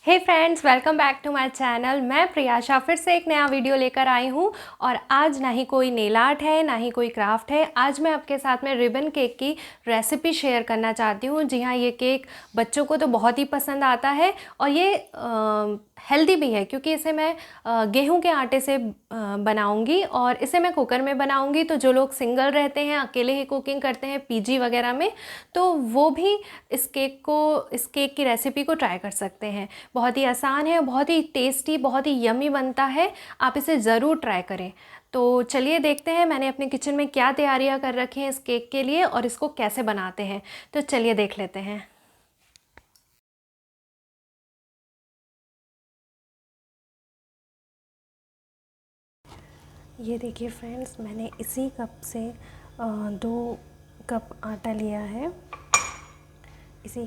Hey friends, welcome back to my channel. मैं प्रियाशा फिर से एक नया वीडियो लेकर आई हूँ। और आज ना ही कोई नेल आर्ट है ना ही कोई क्राफ्ट है। आज मैं आपके साथ में रिबन केक की रेसिपी शेयर करना चाहती हूँ। जी हाँ, ये केक बच्चों को तो बहुत ही पसंद आता है और ये हेल्दी भी है, क्योंकि इसे मैं गेहूं के आटे से बनाऊंगी और इसे मैं कुकर में बनाऊंगी। तो जो लोग सिंगल रहते हैं, अकेले ही कुकिंग करते हैं पीजी वगैरह में, तो वो भी इस केक की रेसिपी को ट्राई कर सकते हैं। बहुत ही आसान है, बहुत ही टेस्टी, बहुत ही यम्मी बनता है। आप इसे ज़रूर ट्राई करें। तो चलिए देखते हैं मैंने अपने किचन में क्या तैयारियां कर रखी हैं इस केक के लिए और इसको कैसे बनाते हैं। तो चलिए देख लेते हैं। ये देखिए फ्रेंड्स, मैंने इसी कप से 2 कप आटा लिया है। इसी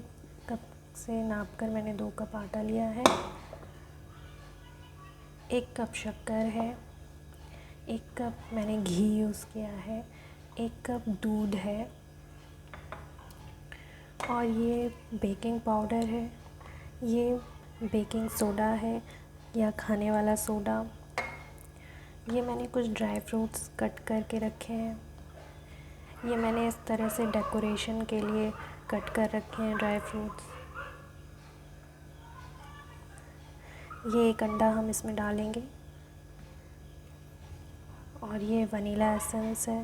कप से नापकर मैंने 2 कप आटा लिया है। 1 कप शक्कर है। 1 कप मैंने घी यूज़ किया है। 1 कप दूध है। और ये बेकिंग पाउडर है। ये बेकिंग सोडा है या खाने वाला सोडा। ये मैंने कुछ ड्राई फ्रूट्स कट करके रखे हैं। ये मैंने इस तरह से डेकोरेशन के लिए कट कर रखे हैं ड्राई फ्रूट्स। ये 1 अंडा हम इसमें डालेंगे। और ये वनीला एसेंस है।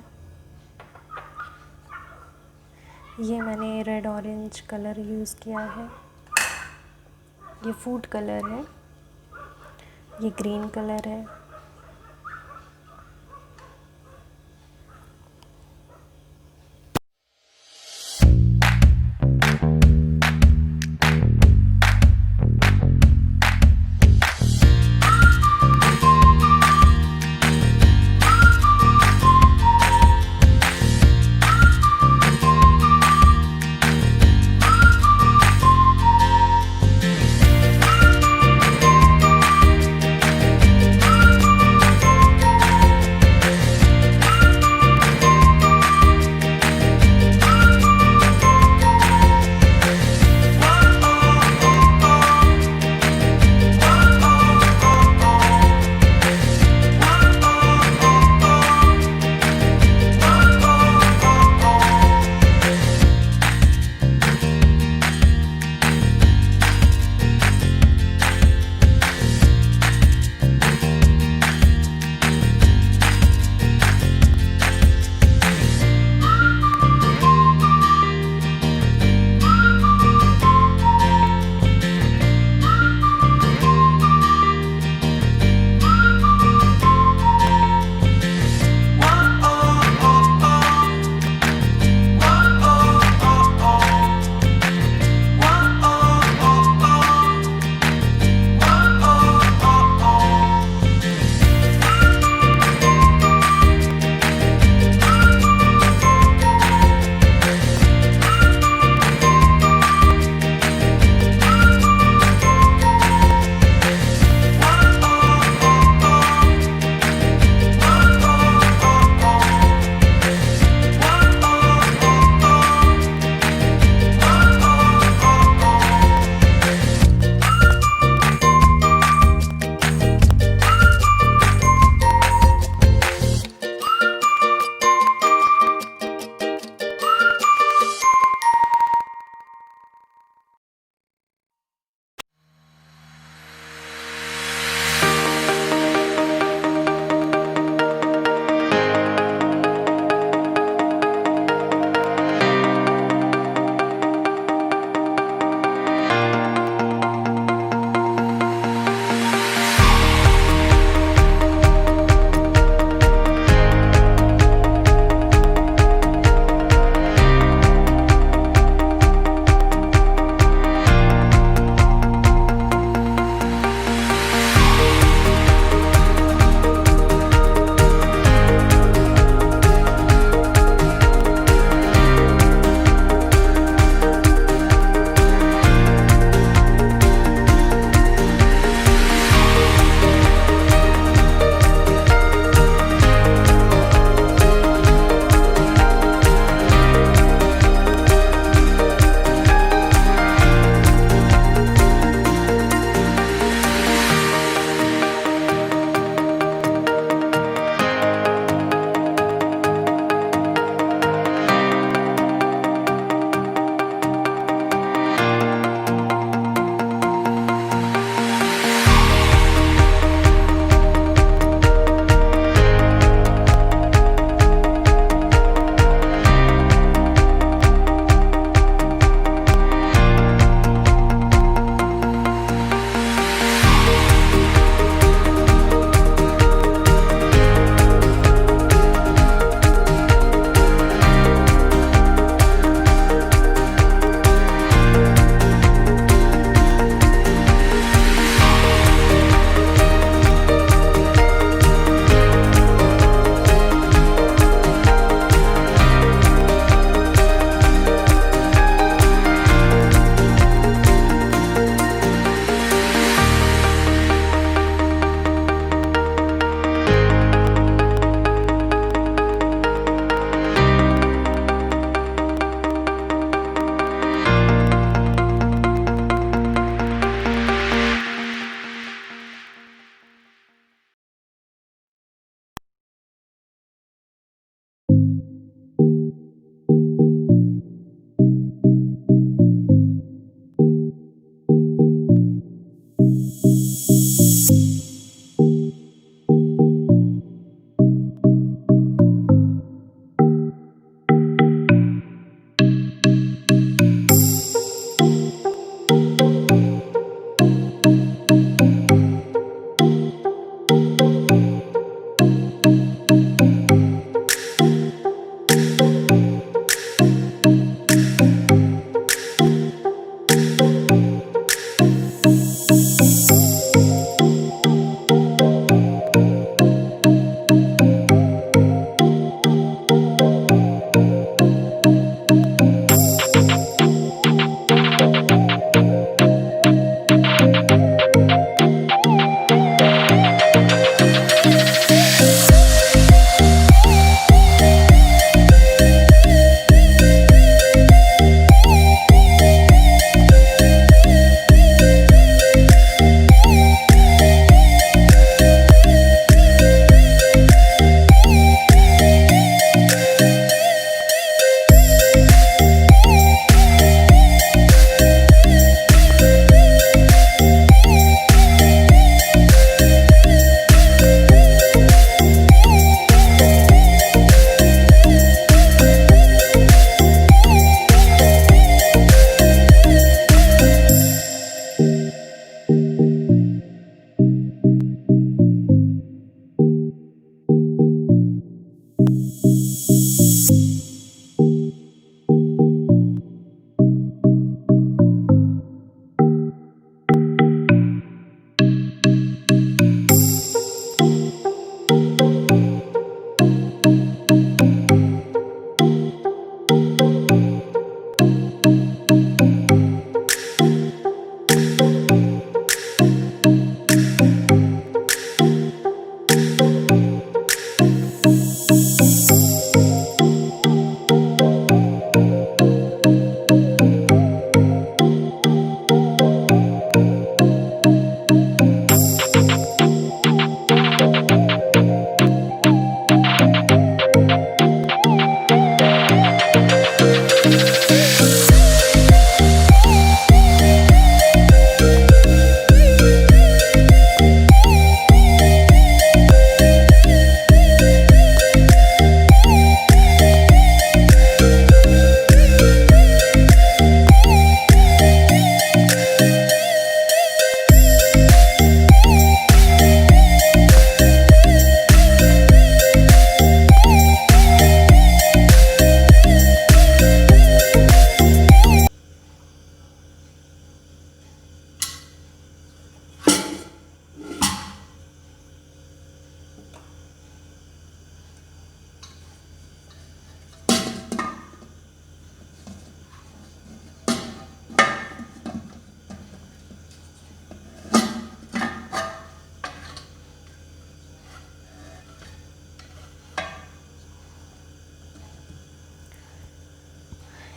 ये मैंने रेड ऑरेंज कलर यूज़ किया है। ये फूड कलर है। ये ग्रीन कलर है।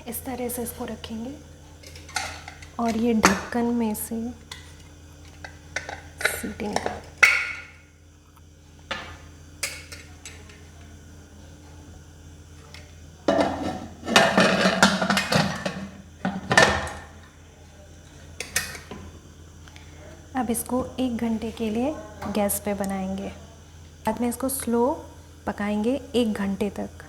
इस तरह से इसको रखेंगे और ये ढक्कन में से सीटी निकाल। अब इसको 1 घंटे के लिए गैस पे बनाएंगे। बाद में इसको स्लो पकाएंगे 1 घंटे तक।